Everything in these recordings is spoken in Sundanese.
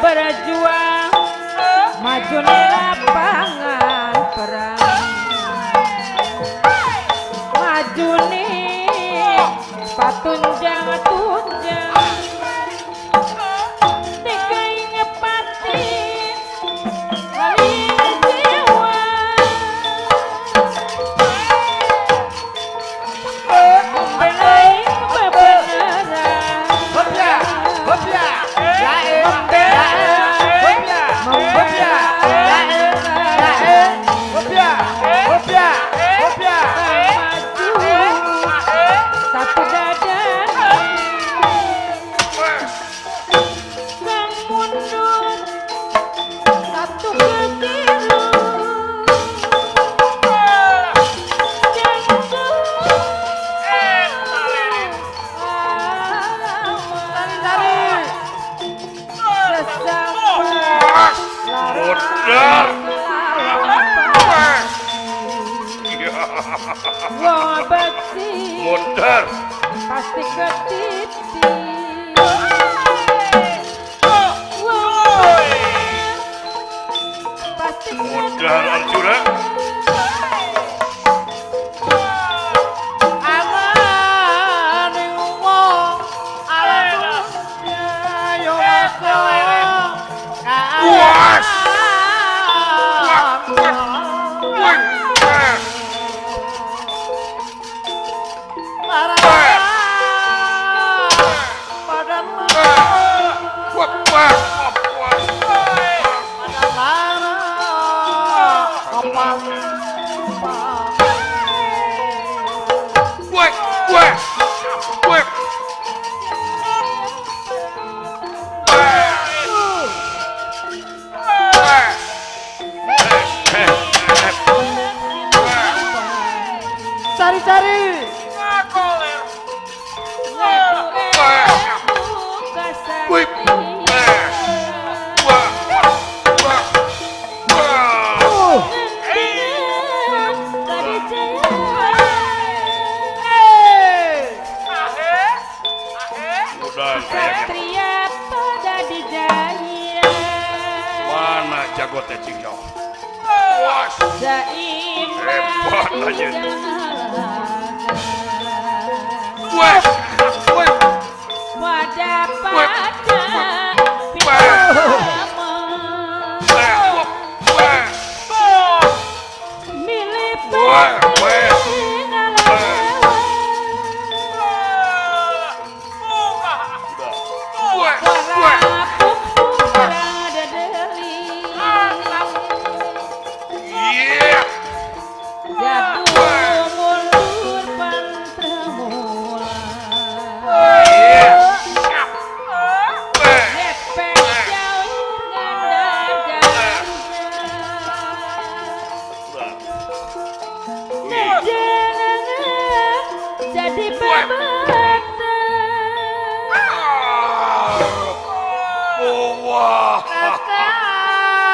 berjuang maju di lapangan perang, maju nih patunjang tunjang dikai ngepati laling jiwa membelai kebenaran Hopya, satu dada sang mundur satu ke kiri Mundur pasti ke titik pasti mundur Arjuna cari-cari. Satria pada dijaya mana jago teh cingkau hebat aja jadi pemberat. wah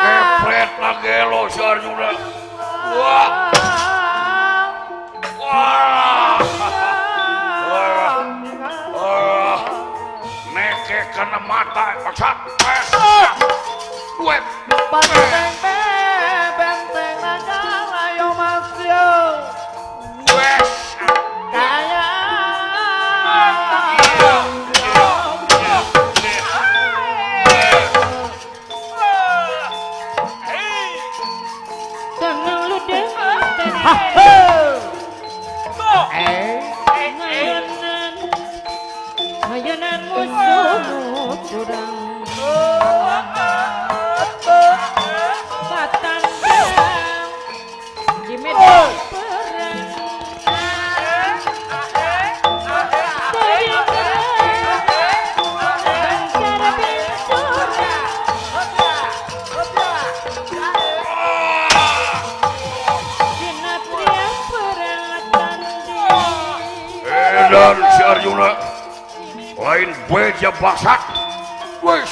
kepret nagelo si Arjuna wah neke kena mata paksa duet Benteng benteng negara yo masyo. duet Kaya Ngayonan musuh curang Batandang di medan perang dan si Arjuna lain beja bangsat. Wes.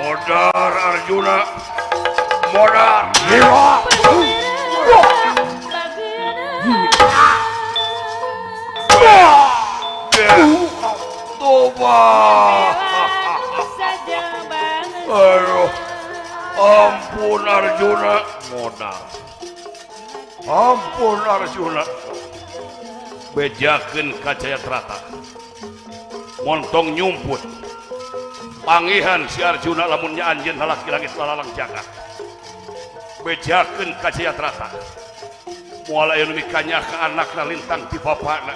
Modar Arjuna, modar Dewa. Toba. Aduh, ampun Arjuna, modar. Ampun Arjuna. Bejakeun ka Jayadrata. Montong nyumput. Pangihan si Arjuna lamun nya anjeun halaki langit lalalang jagat. Bejakeun ka Jayadrata. Moal aya nu mikanya ka anakna lintang ti bapana.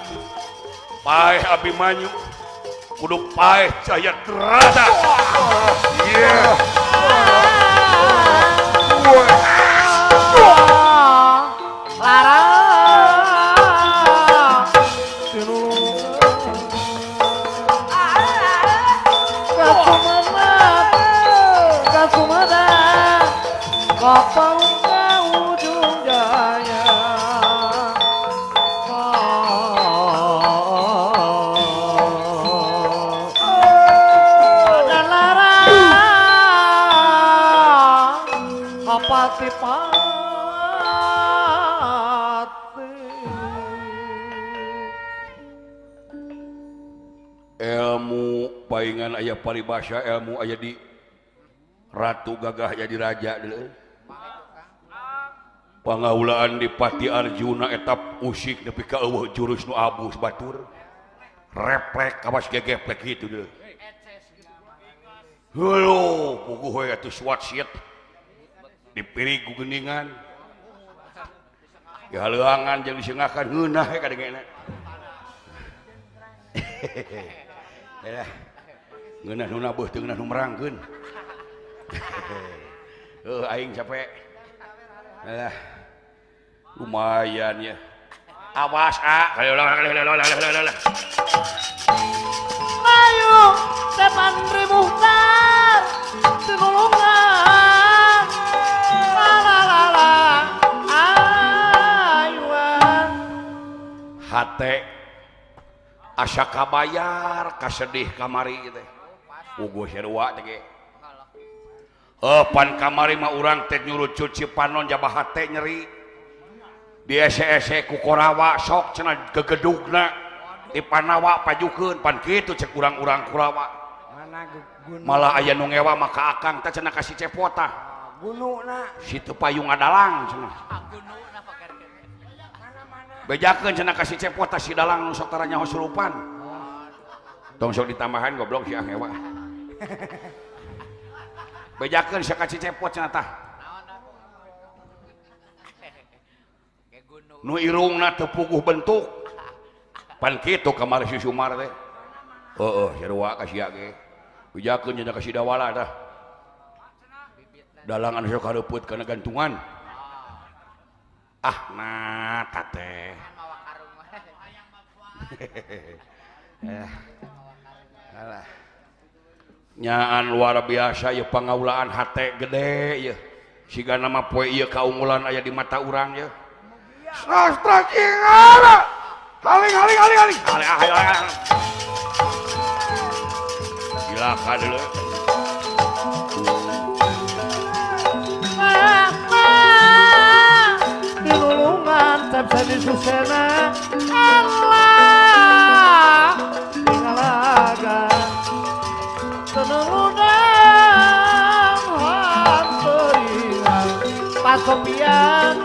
Paeh Abimanyu kudu paeh Jayadrata. Yeah. Ilmu paingan aya paribasa, ilmu aya di ratu, gagah aya di raja deuleu. Pangaulaan di Pati Arjuna etap usik nepi ka eueuh jurus nu abus batur. Replek kawas gegeplek kitu deuleu. Heuh, puguh we atuh swat shit. Dipirig ku geuningan. Ya leuangan jeung disengakan heunah we kadengena. Ya. Ngeunah nu nabeuh teu ngeunah nu merangkeun. Aing capek. Alah. Lumayan ya. Awas Ayo teman Muhtar tinulungan. Ayuan hate asa kabayar kasedih kamari teh. Ugo sarua teh ge. Pan kamari mah urang teh nyuruh cuci panon jabah hate nyeri. Di ese-ese ku korawa sok cenah gegedugna. di Panawa pajukeun pan kitu cek urang-urang Kurawa mana gunung malah aya nu ngewa maka akang teh cenah kasih cepota gunungna situ payung adalang cenah gunungna pakarkeun bejakeun cenah kasih cepota si dalang nu satara nyaho surupan tong sok ditambahan goblok si ngewa bejakeun sia kasih cepot cenah tah nu irungna teu puguh bentuk pan kitu kamari si Sumar teh heeh sarua ka sia ge bejakeun cenah kasih dawala tah dalangan sok hareupeut kana gantungan ah nah tate alah nyaan luar biasa ya pangaulaan hate gede ya siga nama poe ieu kaunggulan aya di mata urang ya sastra cingara haling silakan dulu dilulungan cepsa di susena Allah tingalaga tenuludang hanteringan pasopian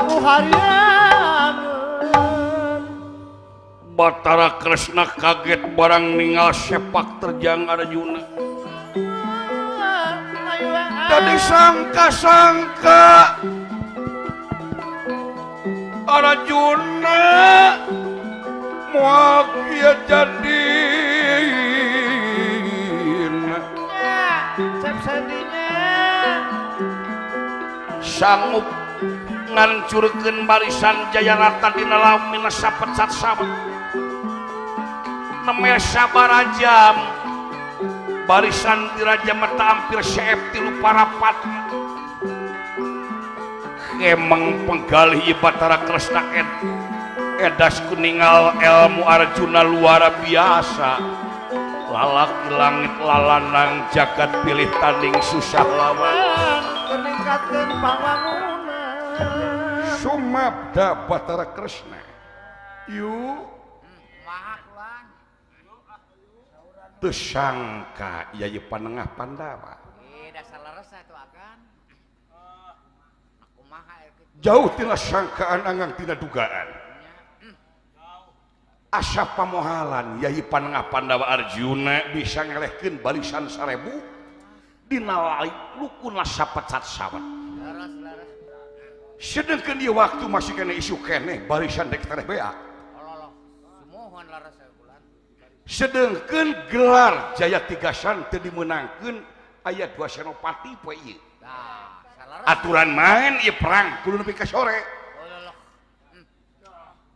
muharian Batara Kresna kaget barang ningal sepak terjang Arjuna tadi sangka-sangka Arjuna moal kieu jadi sanggup ngancurkeun barisan Jayarata dina lamun sapet sabat nemel sabarajam barisan diraja mata hampir seep tilu parapat emang penggalih Batara Kresna edas kuningal ilmu Arjuna luar biasa lalaki langit lalanang jagat pilih tanding susah lawan meningkatkan pangwangunan sumabda Batara Kresna yuk tersangka yai panengah Pandawa dasar leres itu akan aku maha jauh tina sangkaan angang tina dugaan asa pamohalan yai panengah Pandawa Arjuna bisa ngelehkeun barisan 1000 dina lukuna sapet sawat sedangkan dia waktu masih kena isu kene barisan dek tereh beak sedangkan gelar Jaya Tigasan teu dimenangkeun aya 2 senopati poe ieu aturan main ieu perang kudu nepi ka sore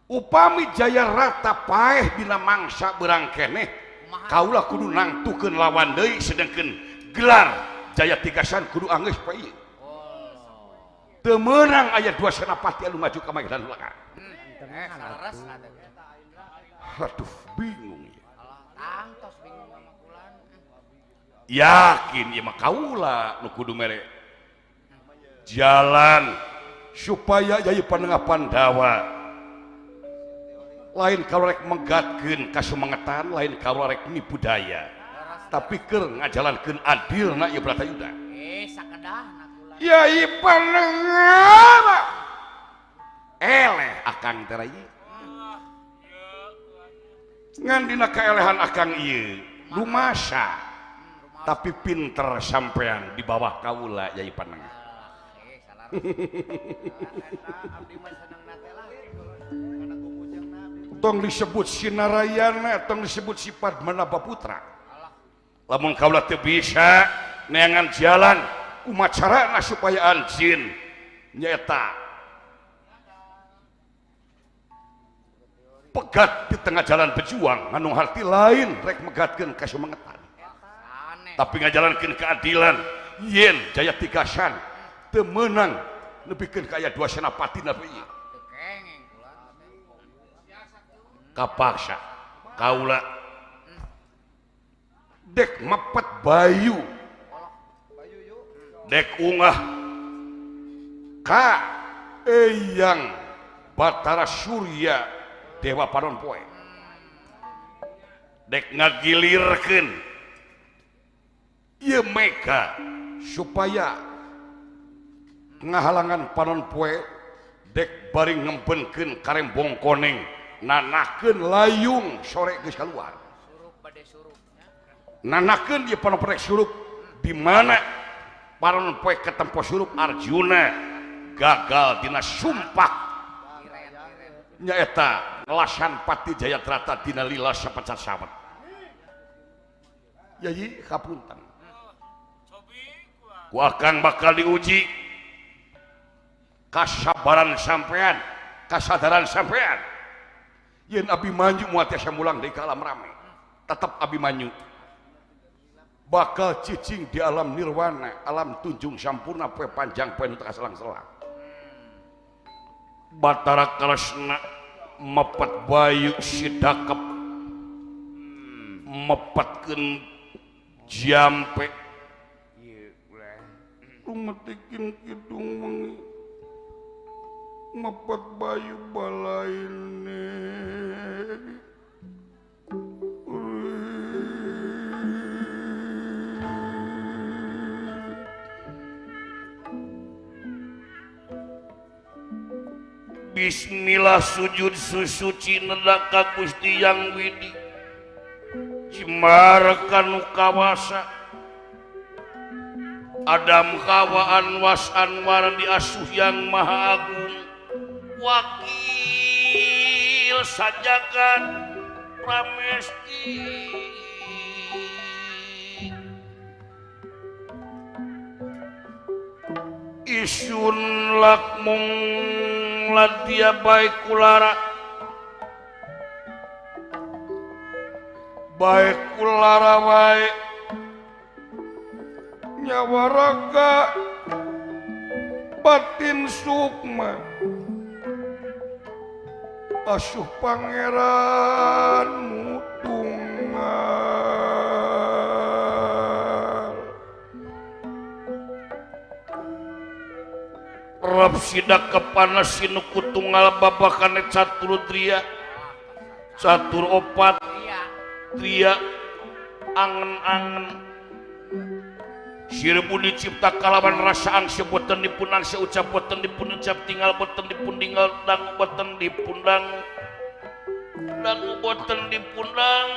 upami Jayarata paeh dina mangsa beurang keneh kaula kudu nangtukeun lawan deui sedangkan gelar Jaya Tigasan kudu anggeus poe ieu teu meunang aya 2 senopati anu maju ka maidan belakang aduh bingung yakin ya mah kaula nu kudu mere jalan supaya yai panengah Pandawa lain kalau rek menggatkeun kasumangetan lain kalau rek nipu daya tapi keur ngajalankeun adilna ieu Bratayuda sakedahna kula yai panengah eleh akang teh ieu ngan dina kaelehan akang ieu lumasa tapi pinter sampean di bawah kaula yai panengah tong disebut Sinarayana tong disebut si Padmanabha Putra lamun kaula teu bisa neangan jalan umacarana supaya anjeun nyaeta pegat di tengah jalan berjuang anu harti lain rek megatkeun kasumangetan tapi ngajalankeun keadilan yen Jaya Tigasan teu meunang nepikeun ka aya 2 senapati na ieu kapaksa kaula dek mepet bayu dek ungah ka eyang Batara Surya Dewa Panon Poe dek ngagilirkeun ieu mega supaya ngahalangan panon poe dek bari ngempenkeun karembong koneng nanakeun layung sore geus kaluar Surup bade surupnya. nanakeun ieu panon poe surup di mana panon poe ketempo surup Arjuna gagal dina sumpah nyaeta ngelasan pati Jayadrata dina lila sapacat sahabat yayi kapunten ku akan bakal diuji kasabaran sampean kasadaran sampean yen Abimanyu moal tiasa mulang deui ka alam rame tetep Abimanyu bakal cicing di alam nirwana alam tunjung sampurna poe panjang poe nu teu kaselang-selang Batara Kresna mepet bayu sidakep mepetkeun jampe rumetikin kidung wengi mepet bayu balaine Bismillah sujud susuci nedaka Gusti Yang Widi Cimarkan kawasa Adam Hawa Anwas Anwar diasuh Yang Maha Agung wakil sajagat pramesti isun lakmung ladia baik kulara baik nyawa raga batin sukma asuh pangeran mutunggal rab sidak kepanasin kutunggal babakane catur dria catur opat dria angen-angen Sirbu dicipta kalawan rasaan sebutan dipunang seucap boten dipun ucap tinggal boten dipun tinggal dangu boten dipundang dangu boten dipundang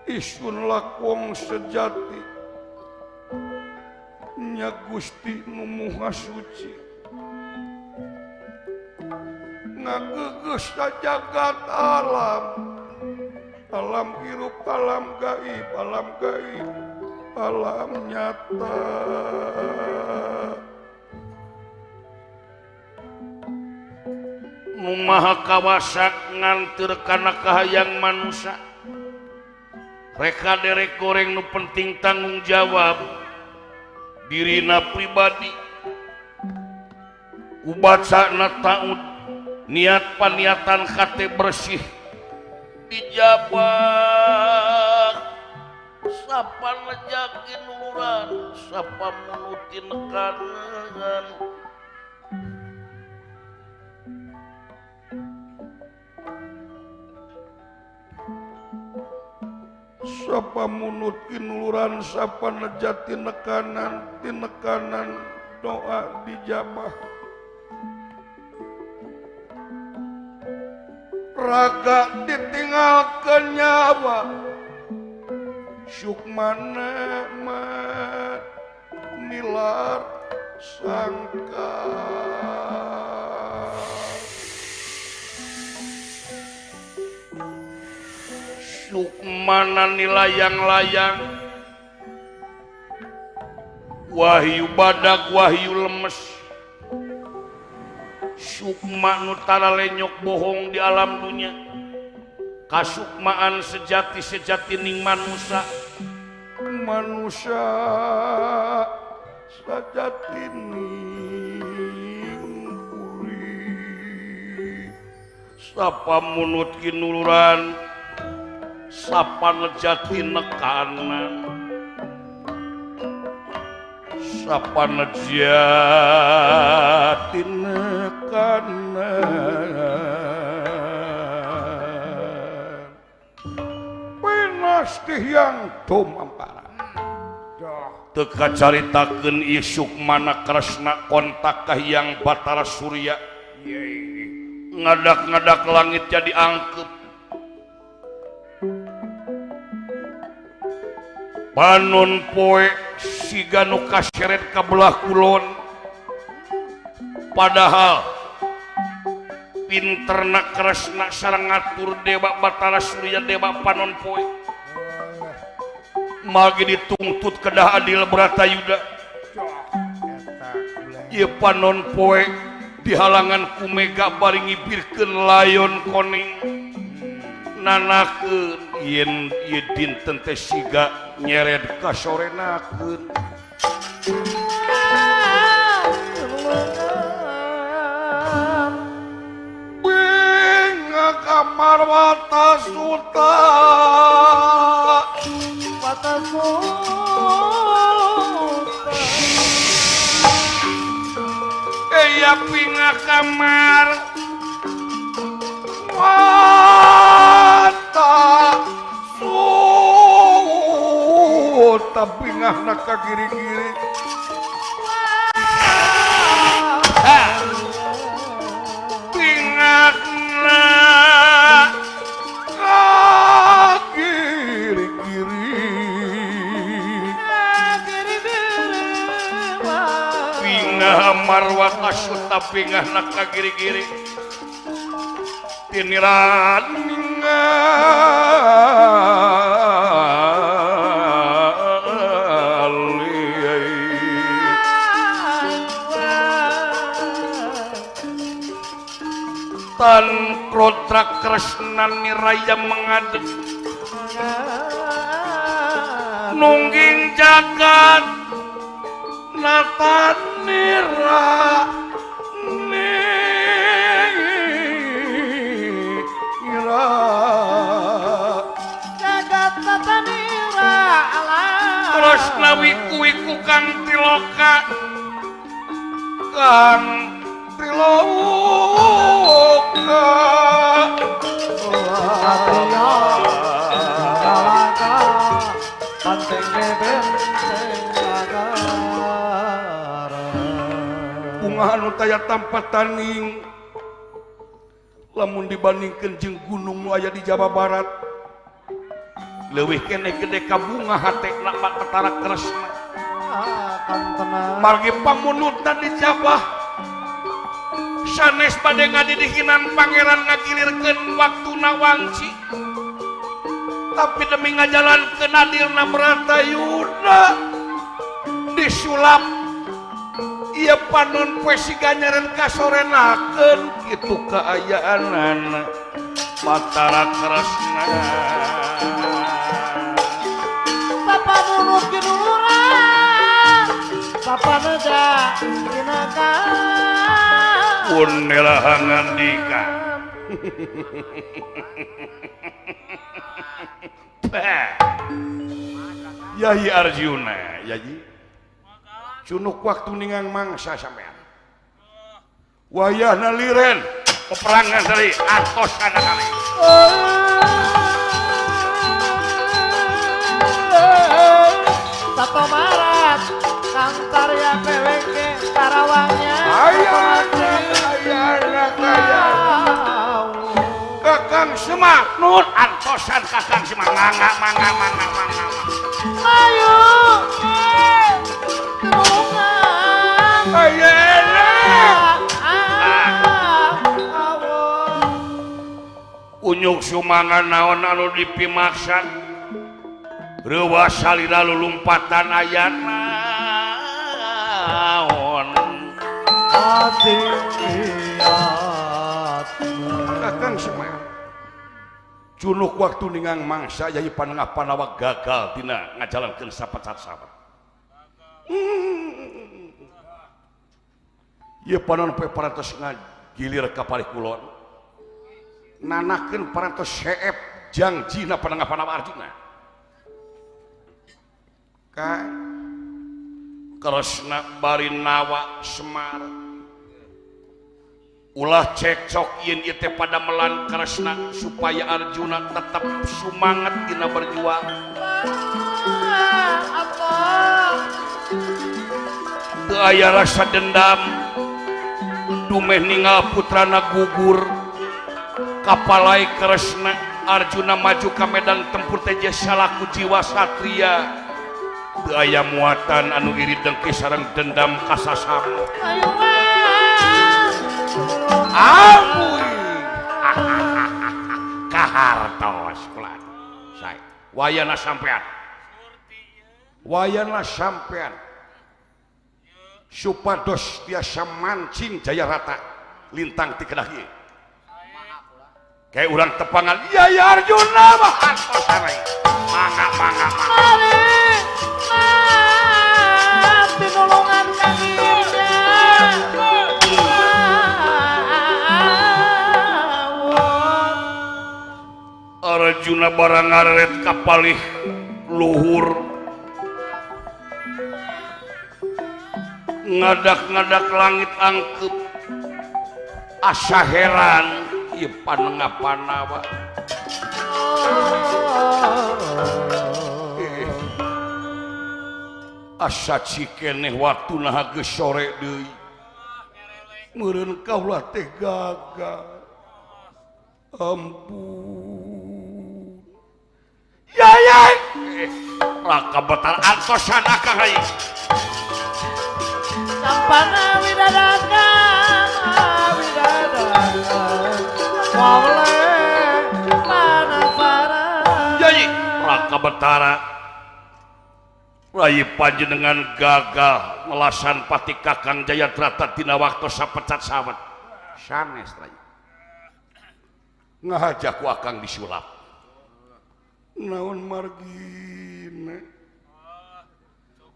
isun lakwong sejati nya Gusti nu Maha Suci ngageus jagat alam alam hirup alam gaib alam nyata nu maha kawasa nganteur kana kahayang manusia reka derek goreng nu penting tanggung jawab dirina pribadi ubacana taud niat paniatan kate bersih dijabah sapa nejakin uluran sapa menuti nekanan sapa munut kinuluran sapa nejati nekanan tinekanan doa dijabah raga ditinggalkeun nyawa syukmana mah nilar sangka Sukmana nilayang-layang wahyu badak wahyu lemes sukma nutara lenyok bohong di alam dunia kasukmaan sejati-sejati ning manusia sejati ning uri sapa munut kinuluran sapa nejati nekanan sapanajyatina kana pinastih yang tumampara teka caritakeun ieu Sukmana Kresna kontak kahiyang Batara Surya ngadak-ngadak langit jadi angkep panon poe siga nu kaseret ka belah kulon padahal pinterna Kresna sareng ngatur Dewa Batara Surya Dewa panon poe magi ditungtut kedah adil Bratayuda ieu panon poe dihalangan ku Mega bari ngibirkeun layon koning nanakeun yen ieu dinten teh siga nyered kasorenakeun binga kamar wata suta ya pinga kamar wata suta pingah nak kagiri-giri pingah nak kagiri-giri pingah marwah kasuta pingah nak kagiri-giri tiniran tan Klodra Kresna niraya mengadeg nungging jagat nata nira nira jagat nata nira Kresna wiku-wiku kang Tiloka kang Tiloka bunga anu taya tampa taning lamun dibandingkeun jeung gunung nu aya di Jawa Barat leuwih keneh gede ka bunga hatekna Batara Kresna margi pamunutna dijabah sanes bade ngadidihinan pangeran ngagilirkeun waktuna wangci tapi demi ngajalankeun adilna Bratayuda disulap ieu panon poe siga nyeren kasorenakeun kitu kaayaanana Batara Kresna sapanunut kinurang sapaneja kinaka pun nelahangan dika Yahi Arjuna Yaji cunuk waktu ningang mangsa sampean wayahna liren peperangan dari atos kana kali Tato Marat Kang Tarya PWK Karawangnya ayana Kakang Semar nun antosan Kakang Semar mangga ayo Tulungan ayana unyuk sumangan naon anu dipimaksan reuwas salira lulumpatan ayana naon Kakang Semar cunuk waktu ningang mangsa yai panengah panawa gagal tina ngajalankeun sapat-sapat ieu panon poe parantos ngagilir ka palih kulon nanakeun parantos seep jangjina panengah panawa Arjuna ka Kresna bari nawa Semar ulah cekcok yen ieu teh pada melan Kresna supaya Arjuna tetap semangat dina berjuang. Apa? Teu aya rasa dendam dumeh ningal putrana gugur kapalai Kresna. Arjuna maju ke medan tempur teh salaku jiwa satria. Teu aya muatan anu iri dengki sareng dendam kasasama. Ayo mah. Ampun. Kahartos kulan. Sae. Wayana sampean. Wayana sampean. Supados tiasa mancing Jayarata lintang ti kedah ieu. Kayak orang tepangan, iya ya Arjuna mah antos sarai. Mangga. Mari. Pinulungan kakinya. Arjuna barang ngaret kapalih luhur. Ngadak-ngadak langit angkep. Asa heran. Ieu panengapana wa. Asa cikeneh waktuna geus sore deui. Meureun kaula teh gagal. Ampun. Yayay. Raka betar antosan akang hayu. Sampana widadakan, Waleh penasaran. Jadi Raka Betara Rai panjenengan gagal ngelasan pati Kakang Jayadrata dina waktu sapecat sawet sanes Rai ngahajak ku akang disulap naon margina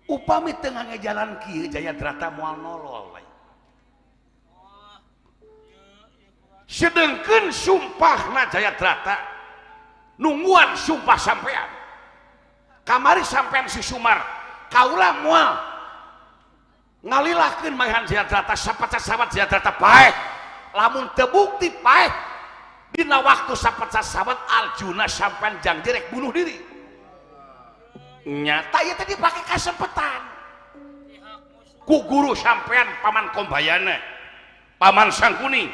upami tengah ngejalan kieu Jayadrata moal nolol Rai sedengkeun sumpahna Jayadrata nungguan sumpah sampean kamari sampean si Sumar kaula moal ngalilahkeun maihan Jayadrata sapecat sawat Jayadrata paeh lamun teu bukti paeh dina waktu sapecat sawat Arjuna sampean jangjrek bunuh diri nyata ieu teh dipake kasempetan ku guru sampean paman Kombayana paman Sangkuning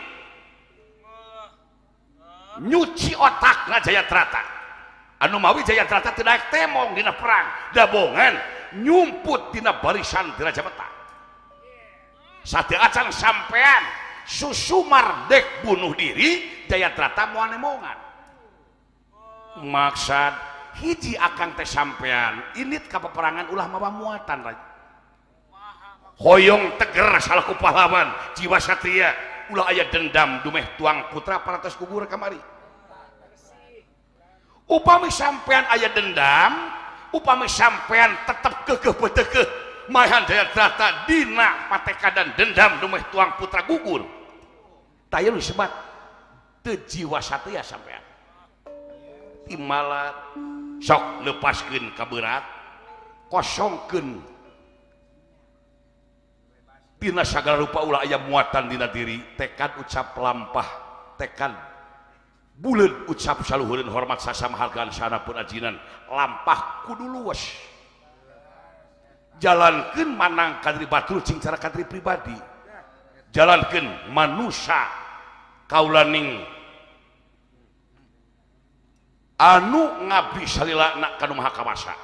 nyuci otakna Jayadrata anu mawi Jayadrata teu daek temong dina perang dabongan nyumput dina barisan Raja Beta sateu acan sampean Susumar dek bunuh diri Jayadrata moal nemongan maksad hiji akang teh sampean init ka peperangan ulah mawa muatan hoyong teger salaku pahlawan jiwa satria ulah aya dendam dumeh tuang putra paratos gugur kamari upami sampean aya dendam upami sampean tetep kekeh betekeh maihan Jayadrata dina pateka dan dendam dumeh tuang putra gugur tayeu disebut teu jiwa satria sampean timalat sok lepaskeun ka berat kosongkeun dina sagala rupa ulah aya muatan dina diri tekad ucap lampah tekad buleud ucap saluhureun hormat sasamahargaan sanapun ajinan lampah kudu luwes jalankeun manang kadri batur cing cara kadri pribadi jalankeun manusia kaulaning anu ngabdi salilana kanu maha kamasa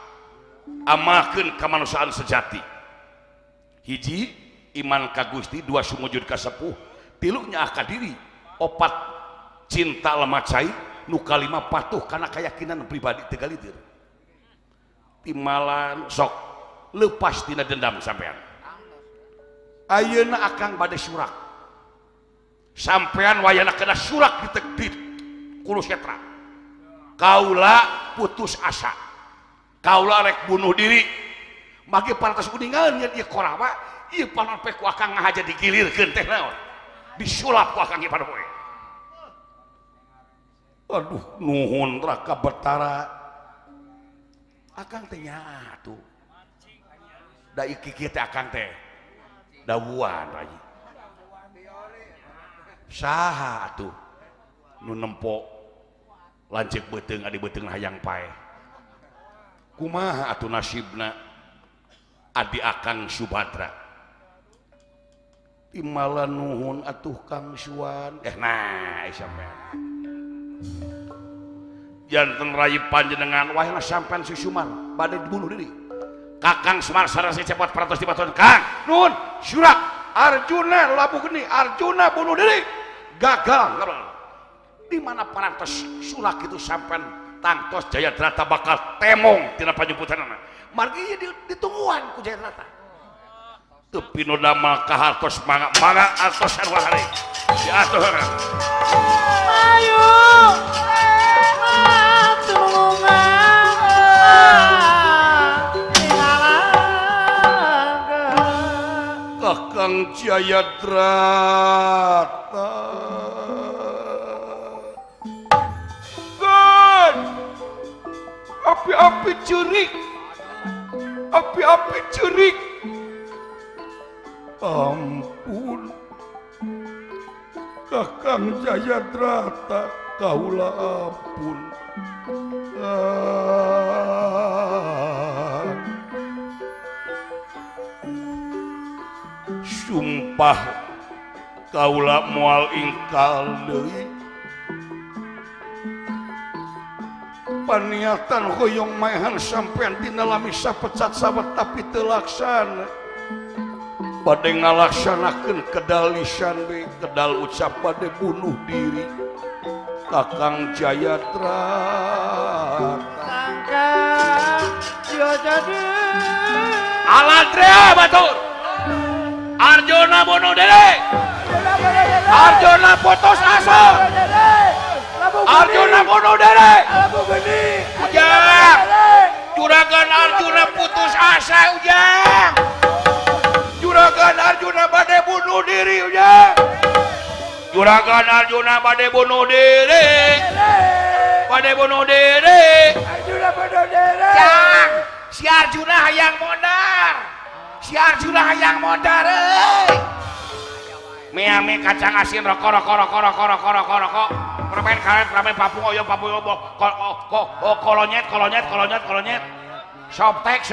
amalkeun kamanusiaan sejati hiji iman ka Gusti dua sumujud ka sepuh tilu nyaah ka diri opat cinta lemah cai nu kalima patuh kana keyakinan pribadi teu galitir timalan sok lepas tina dendam sampean ayeuna akang bade surak sampean wayana kena surak di Kulo Setra kaula putus asa kaula rek bunuh diri mage parantos kuningan nya ieu korawa ieu panon pe ku akang ngahaja digilirkeun teh naon disulap ku akang ieu panon poe aduh nuhun Raka Betara akang teh nya atuh da iki teh akang teh dawuan lagi saha atuh nu nempo lanceuk beuteung adi beuteung hayang pae kumaha atuh nasibna adi akang Subadra imala nuhun atuh Kang Suwan nah sampean janten rayi panjenengan wahana sampean si Sumar bade dibunuh diri Kakang Semar sareng si cepot peratos dibaton Kang nuhun surak Arjuna labu geni Arjuna bunuh diri gagal di mana parantos surak itu sampean tangtos Jayadrata bakal temong tina panjemputanana margi ditungguan ku Jayadrata teu pinu damel kahartos mangga artos sarua hari diatur ayo Kakang Jayadrata God api-api cerik api-api cerik ampun Kakang Jayadrata kaula ampun sumpah kaula moal ingkal deui paniatan hoyong maehan sampean tina lami sapecat sabet tapi teu laksana bade ngalaksanakeun kedal lisan be kedal ucap bade bunuh diri Kakang Jayadrata sangka dia jadi Aladrea batur Arjuna bunuh diri Arjuna putus asa Arjuna bunuh diri ujang juragan Arjuna putus asa ujang juragan Arjuna bade bunuh diri ujang juragan Arjuna bade bunuh diri Arjuna bunuh diri Jang si Arjuna hayang mondar mie kacang asin rokok permen karet permen papu oyo kolonyet soptek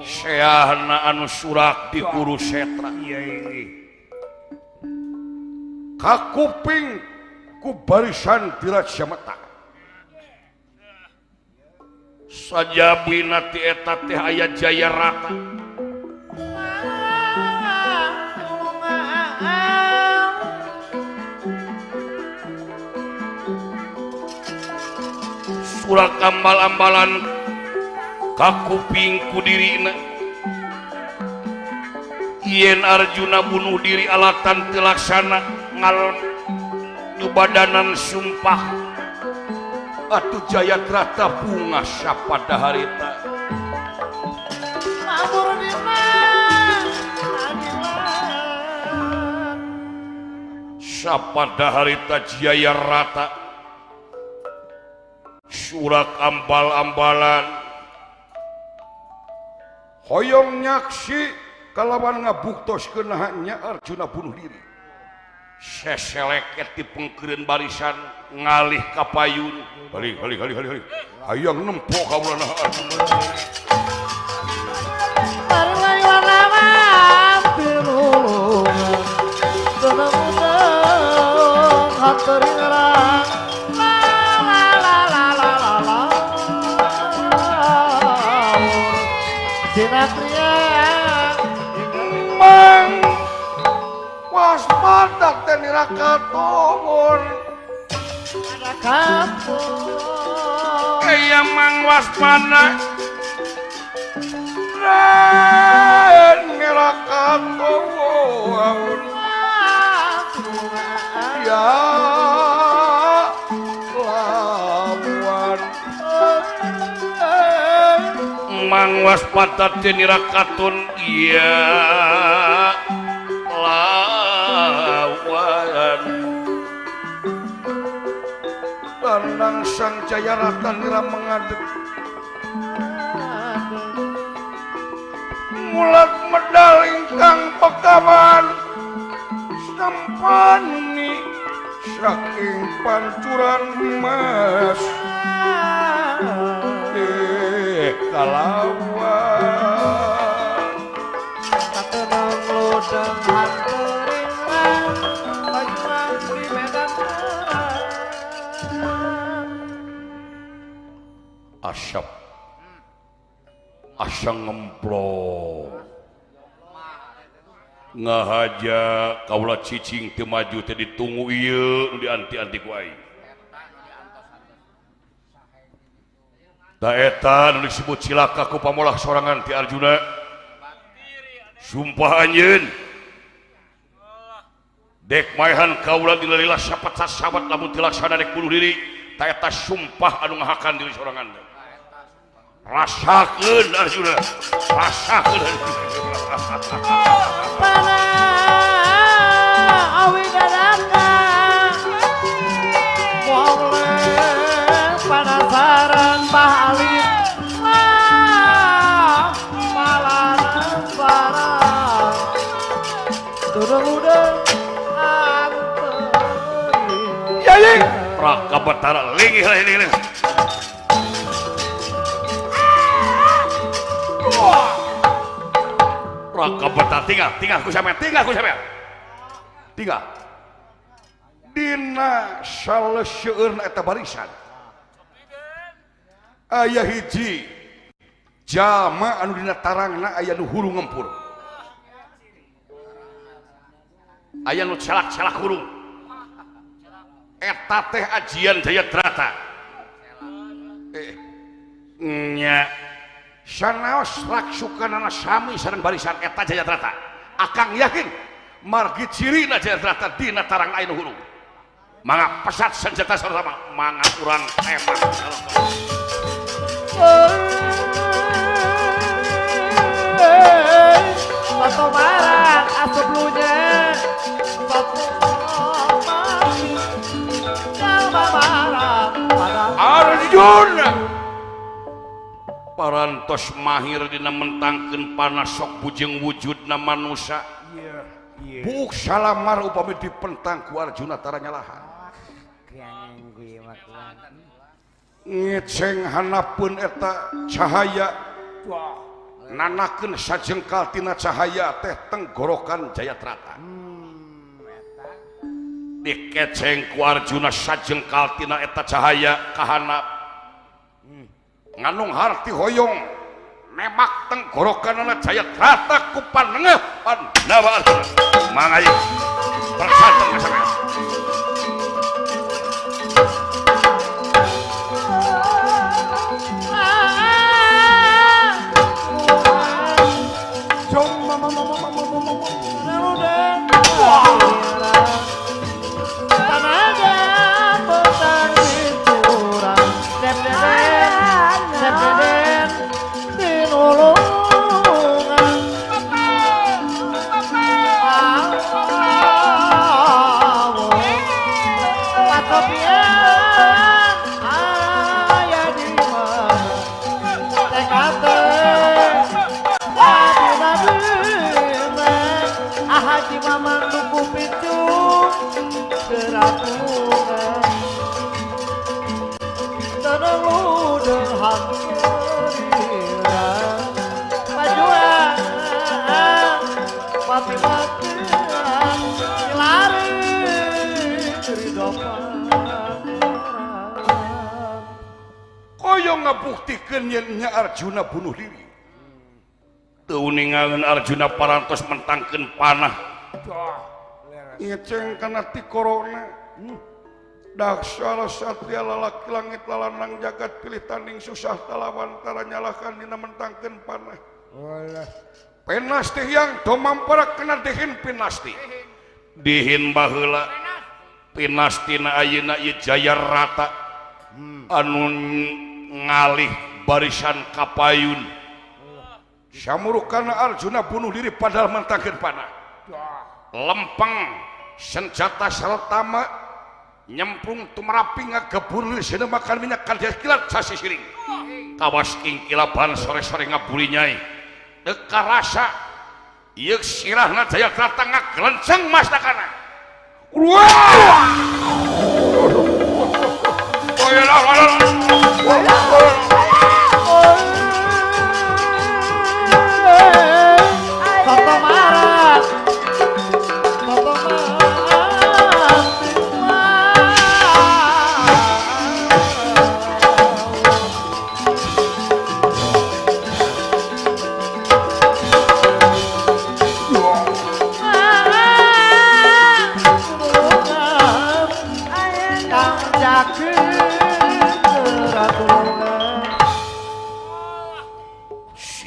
seahna anu surak di Kurusetra kakuping ku barisan Tiraja Meta sajabina ti eta teh aya Jayadrata surak ambal-ambalan kakuping ku dirina yen Arjuna bunuh diri alatan telaksana ngal nyubadanan sumpah atuh Jayadrata bunga sapada harita mabur dina sapada harita Jayadrata surak ambal-ambalan hoyong nyaksi kalawan ngabuktoskeun nya Arjuna bunuh diri seseleket dipengkeun barisan ngalih ka payun balik hayang nempo kaulana Arjuna Marwai warna pirulungan Tenang-tenang Hatari ngerang La Dina kriya Mang waspada teh nirakatomon Ada kampung kaya mang waspada dan nirakatomon ya lawan mang waspada teh nirakatun ya lawan Landang Sang Jayadrata nira mengadep mulat medal ingkang pekawan sampani saking pancuran emas kalawan katenang lodang hanteuring rang bajurang di medan perang asyap asa ngemplong ngahaja kaula cicing teu maju teh ditunggu ieu nu dianti-anti ku aing da eta nu disebut cilaka ku pamolah sorangan ti Arjuna sumpah anjeun dek maehan kaula dilalilah sapat-sapat lamun teu laksana dek bunuh diri ta eta sumpah anu ngahakan diri sorangan rasakeun Arjuna rasakeun pana awi dadaka boleh penasaran balik malaran barang dudung-dudung anteri yai raka betara linggih ini raka betara tinggal ku sampean tinggal dina saleseueurna eta barisan aya hiji jama anu dina tarangna aya nu huru ngempur aya nu celak-celak hurung eta teh ajian Jayadrata nya sanaos raksukanana sami sareng barisan eta Jayadrata akang yakin margi cirina Jayadrata dina tarang aya nu hurung mangga pesat senjata sama mangga urang tembak satu barat asup lunya satu barat Arjuna parantos mahir dina mentangkeun panas sok bujeng wujudna manusia buk salamar upami dipentang ku Arjuna taranyalahan ngeceng hanapeun eta cahaya nanakeun sajengkal tina cahaya teh tenggorokan Jayadrata dikeceng ku Arjuna sajengkal tina eta cahaya kahanap nganung harti hoyong nemak tenggorokanana Jayadrata ku panengah Pandawa Arjuna mangayu persanten kasampean koyong ngabuktikeun yen Arjuna bunuh diri teu ningakeun Arjuna parantos mentangkeun panah ngeceng kana ti korona daksara satya lalaki langit lalanang jagat pilih tanding susah talawan tara nyalakan dina mentangkeun panah penasti yang domampara kena dihin pinasti dihin baheula pinastina ayeuna ieu Jayadrata anu ngalih barisan kapayun samurukana Arjuna bunuh diri padahal mentangkeun panah lempeng senjata saratama nyemplung tumerapi ngagebur sina makan minyak kaldes kilat sasi siring kawas kingkilaban sore-sore ngaburi nyai teka rasa ieu sirahna Jayadrata ngagelenceng mastakana. Wah! Soto Marat, Soto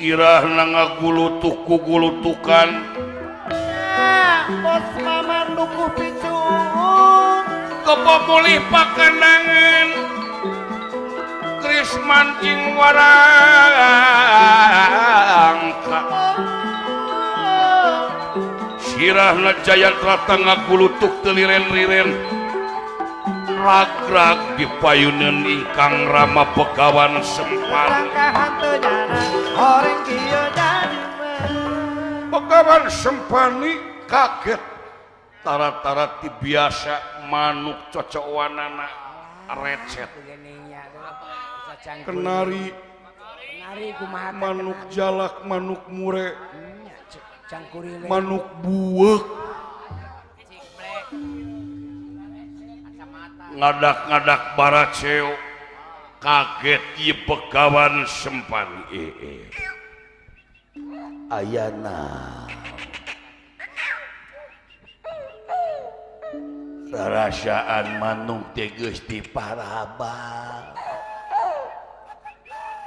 sirahna ngagulutuk-gulutukan. Bos Maman dukuh picung Kepemulih pakenangan Kris mancing warangka. Sirahna Jayadrata ngagulutuk teliren-liren ragrag dipayuneun ingkang Rama Begawan Sempan. orang kieu jadi Begawan Sempani kaget tara-tara ti biasa manuk cocowanana recet kenari manuk jalak manuk mure manuk buek ngadak-ngadak baraceo kaget ieu Begawan Sempani ayana rarasaan manuk teh geus diparabang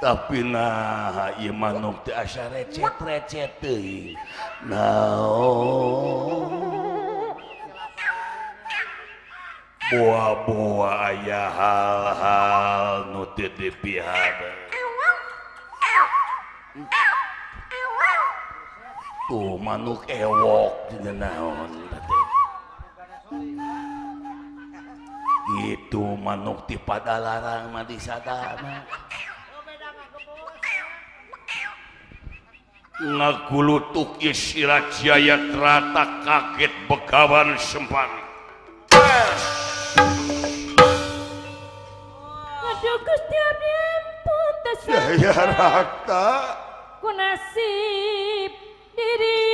tapi nah ieu manuk teh asa recet-recet teuing naon boa-boa aya hal-hal nu teu dipihara tuh manuk ewok dina naon gitu manuk di Padalarang mah disadana ngagulutuk ieu sirah Jayadrata kaget Begawan Sempani. Aduh Gusti abdi ampun Jayadrata ku nasib diri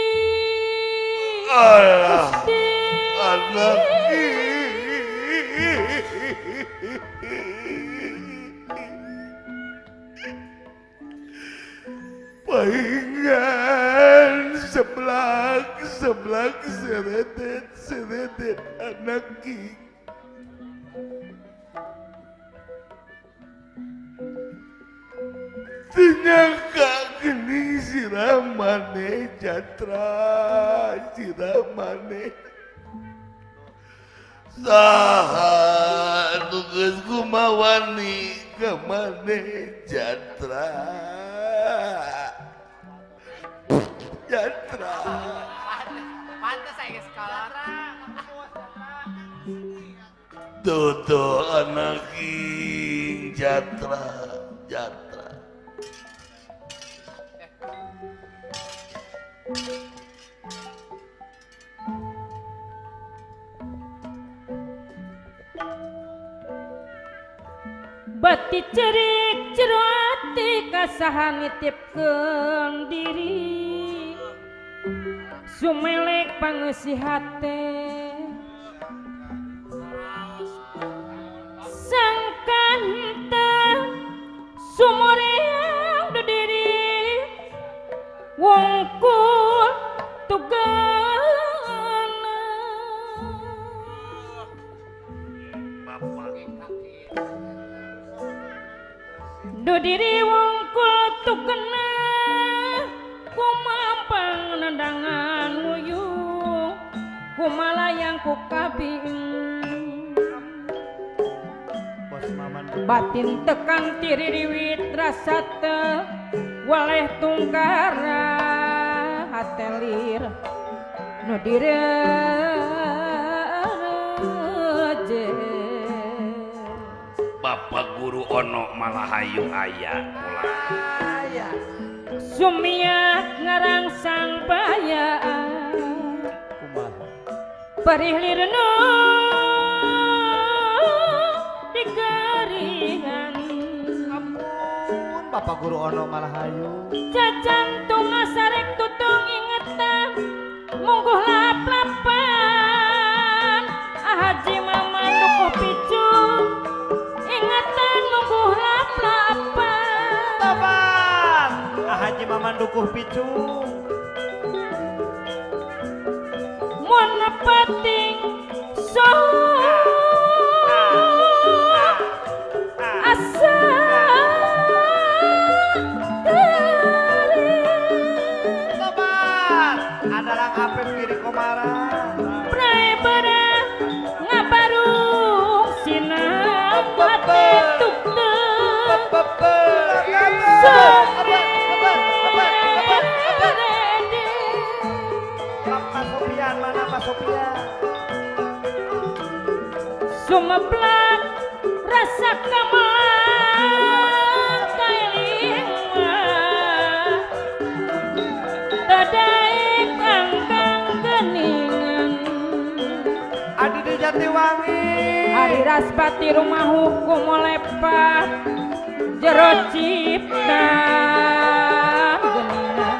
alah Gusti anak paingan seblak seredet anak king ternyata geni sirah maneh Jatra sirah maneh saha nu geus kumawani ka maneh Jatra Jatra Pantes saya sekolah. Dodo anak king Jatra Jatra bati cerik jero ati kasaha nitipkeun diri sumelek pangeusih teh sangkan teh sumuriang diri wongkul tugana do diri wongkul tugana kumampang nandangan nguyuh kumalayang ku kabing Bos Maman batin tekan tiririwit rasa teh waleh tungkara hatelir nu direje Bapak Guru Ono malah hayu aya Sumia ngarangsang bayaan Kumaha? perih lirna digeringan Ampun, Bapak Guru Ono Malahayu. jajantung asarek tutung ingetan mungguh lap-lapan Haji Mama nuku picu ingetan mungguh lap-lapan Taban, Haji Maman dukuh picu. mun peting so asa Taban, adalah kapep kiri komara. prai barang ngabarung sinam hati tukte Pak Sopian, mana Pak Sopian? Sumeblak rasa kamang kailing tadai kangkang geningan Adi di Jatiwangi. Hari Raspati rumah hukum lepat jero cipta geningan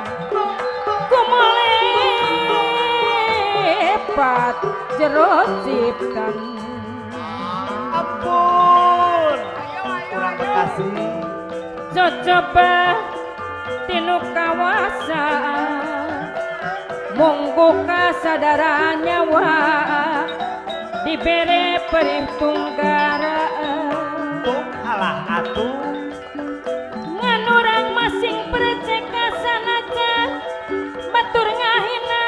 kumolepat jero ciptan Ampun, kurang Bekasi. coba tinu kawasa munggu kasadaran nyawa dibere perih tunggaraan Tung alah atuh. nganurang masing percekasan aja batur ngahina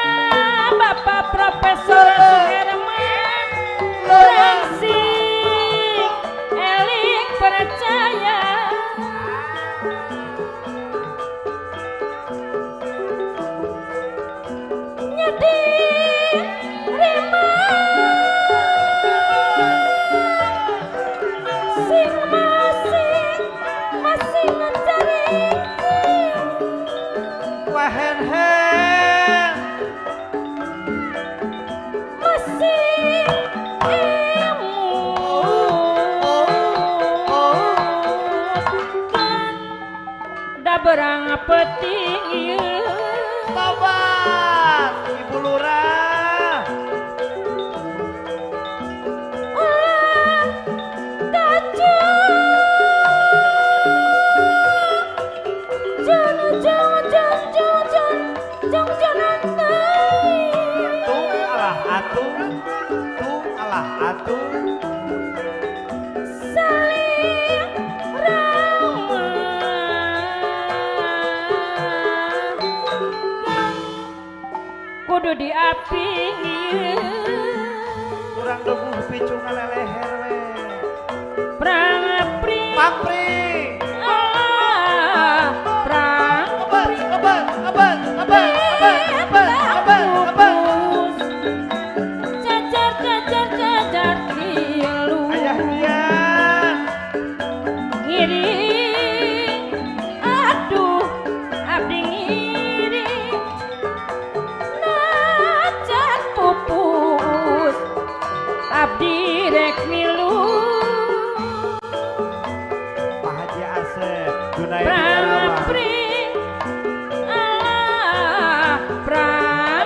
Bapak Profesor Suherman orang sing eling percaya nyedi rima sing masing mencari Wehen hen. masing da berang peting ieu Taban, Ibu Lurah. Tung alah atuh. Tung alah atuh. kudu diapi Kurang dukuh picu ngaleleher we. prang apri Papri. prang jajar tilu Ayah Dian. ngiring aduh abdi ngiring najan pupus abdi rek milu Pak Haji Asep. Junai di prang Karawang. apri prang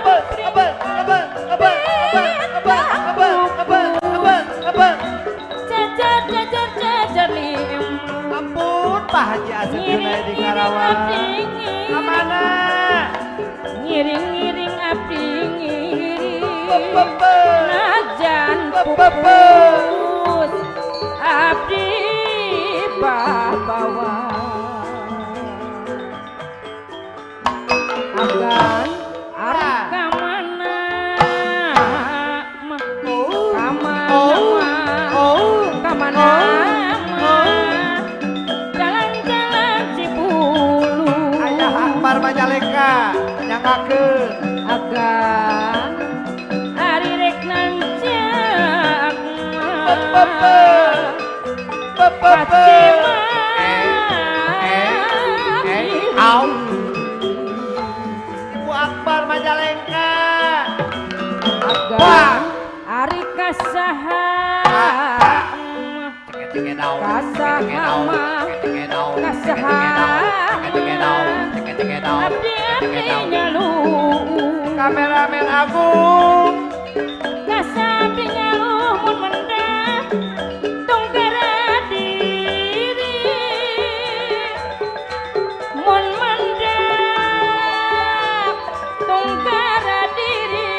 jajar lim Ampun, Pak Haji Asep Junai di Karawang. Kemana? ngiring abdi ngiring Pepe. najan Pepe. pupus abdi bawa agan arah kamana kamana jalan-jalan Cibulu Ayah Akbar Majalengka nyangkakeun. agan hari rek nancak Pepe. Pepe. Pacema Au. kasahama abdi nyalu Kameramen Agung kasabdi nyalu mun mendah tungkara diri mun mendah tungkara diri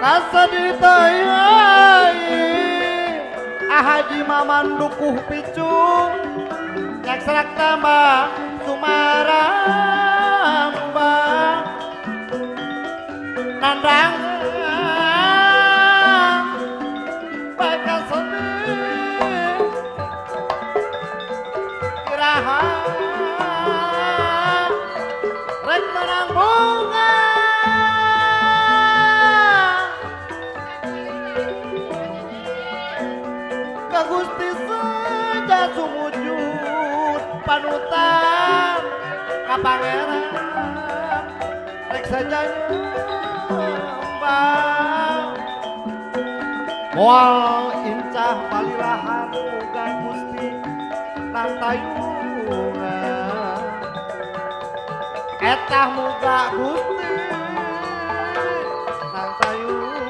rasa ditayai Haji Maman dukuh picung yak serak tambah sumaramba nandang bakal sedih iraha rek menang bunga Gusti saja sumujud panutan ka pangeran rek saja nyembah moal incah balilahan muga Gusti nantayungan etah muga Gusti nantayungan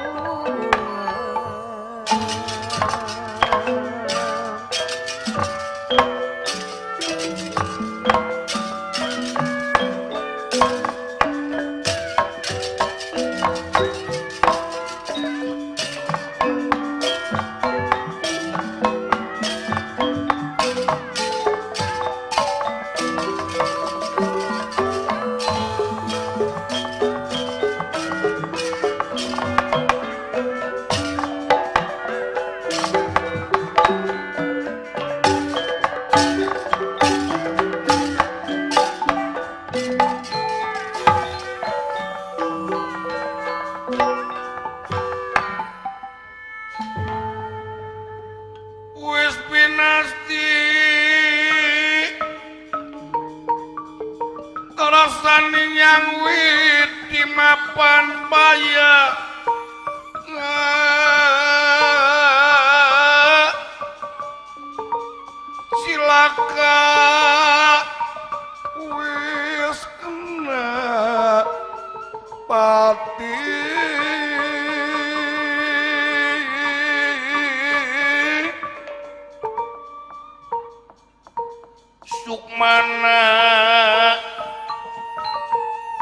Sukmana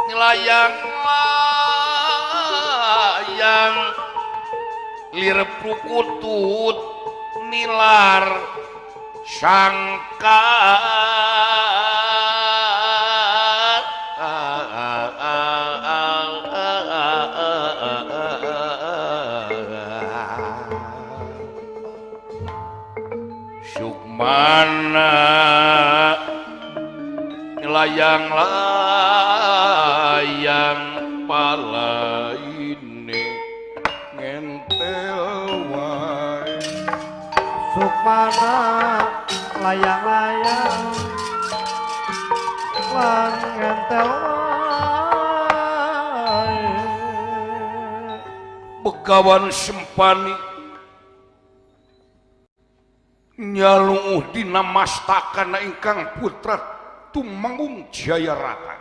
nilayang lir prukutut nilar sangkar Sukmana layang-layang palaine ngentel wae Sukmana layang-layang lan ngentel wae Begawan Sempani nyalunguh dina mastakana ingkang putra Tumenggung Jayarata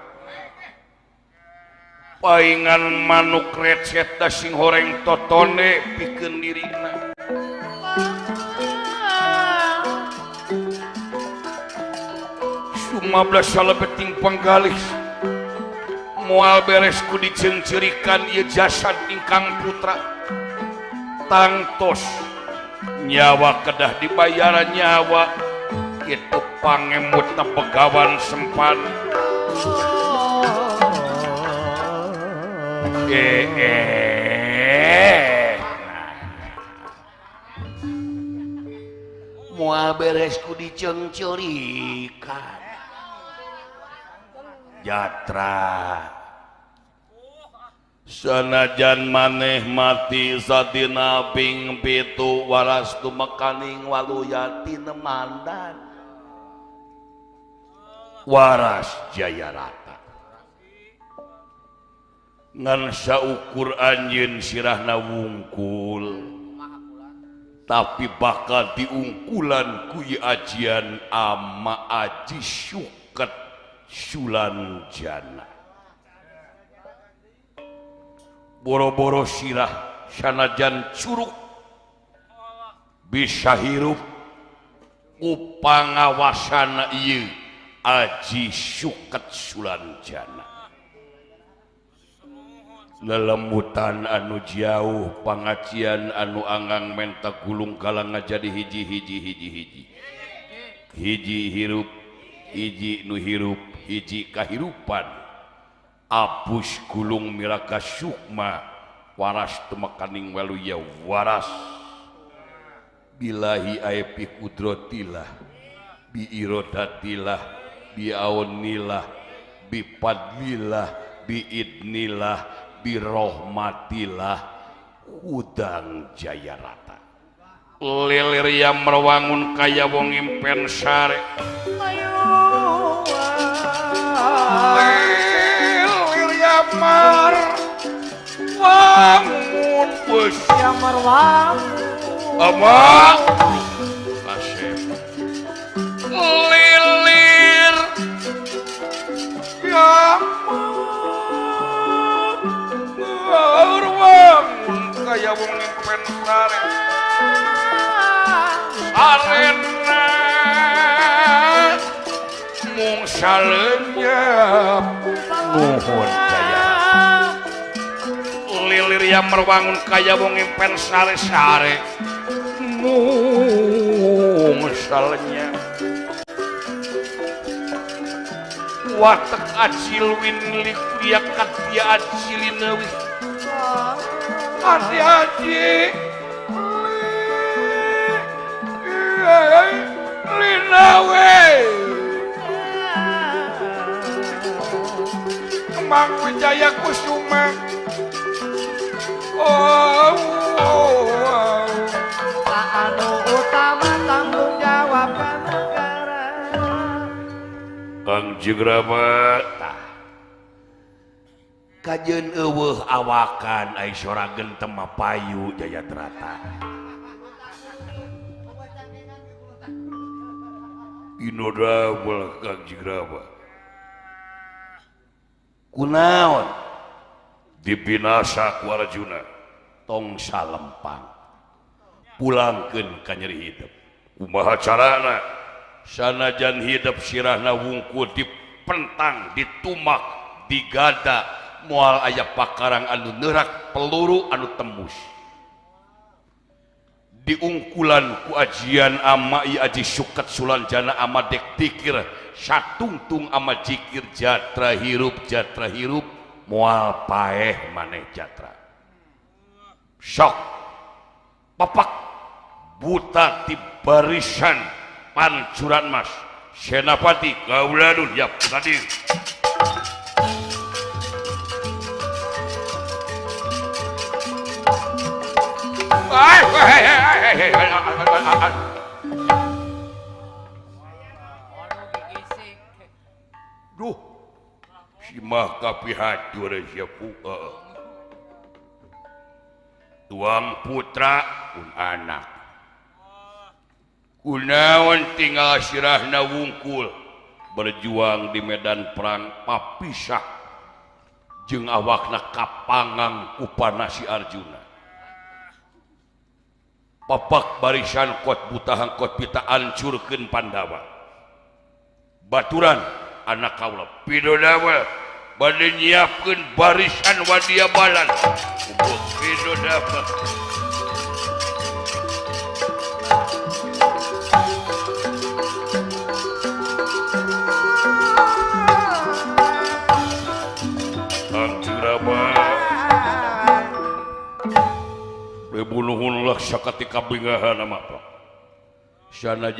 paingan manuk recet da sing horeng totone pikeun dirina Sumablas salebeting panggalih moal beres ku dicencerikan ieu jasad ingkang putra tangtos nyawa kedah dibayar nyawa itu pangemut na Begawan Sempani moal beres ku dicencerikan Jatra sanajan maneh mati sadina ping pitu waras tumekaning waluyati nemandan waras Jayarata ngan saukur anjeun sirahna wungkul tapi bakal diungkulan ku ajian ama aji syuket Sulanjana boro-boro sirah sanajan curug bisa hirup ku pangawasana ieu aji syuket Sulanjana lelembutan anu jauh pangacian anu anggang menta gulung galang jadi hiji hirup hiji nu hirup hiji kahirupan abus gulung miraka sukma waras temekaning waluya waras bilahi aepi kudrotilah bi irodatilah bi aunilah bi padlilah bi idnilah bi rohmatilah udang jaya rata lilir yang merwangun kaya wong impen sare lilir yang merwangun bus yang merwangun apa kasep lilir yang merwangun kaya wong impen sare arena mung salenyap nuhun jaya lilir yang merwangun kaya wong impen sare-sare mung salenyap watek acilwin likuyakat dia acilinawi adi-adi linawe Kemang Wijaya Kusuma anu utama tanggung jawab negara Kang Jigrama kajeun eueuh awakan ai sorageun tema payu Jayadrata Inoda bola Kang Jigrama kunaon dibinasa ku Arjuna tong salempang pulangkeun ka nyeri hidup kumaha carana sanajan hidup sirahna wungkul dipentang ditumak digada moal aya pakarang anu neurak peluru anu tembus diungkulan ku ajian ama i aji syuket Sulanjana ama dek tikir satungtung ama jikir jatra hirup moal paeh maneh jatra sok papak buta ti barisan pancuran mas senapati kauladun yap tadi duh si mah kapihatur siapu tuang putra pun anak kunaon tinggal sirahna wungkul berjuang di medan perang papisah jeung awakna kapangang ku panasi Arjuna papak barisan kot butahang kot pita ancurkeun Pandawa baturan anak kaula Pidodawa bade nyiapkeun barisan wadia balan untuk Pidodawa bunuhunlah sakatika bingahan nama apa sana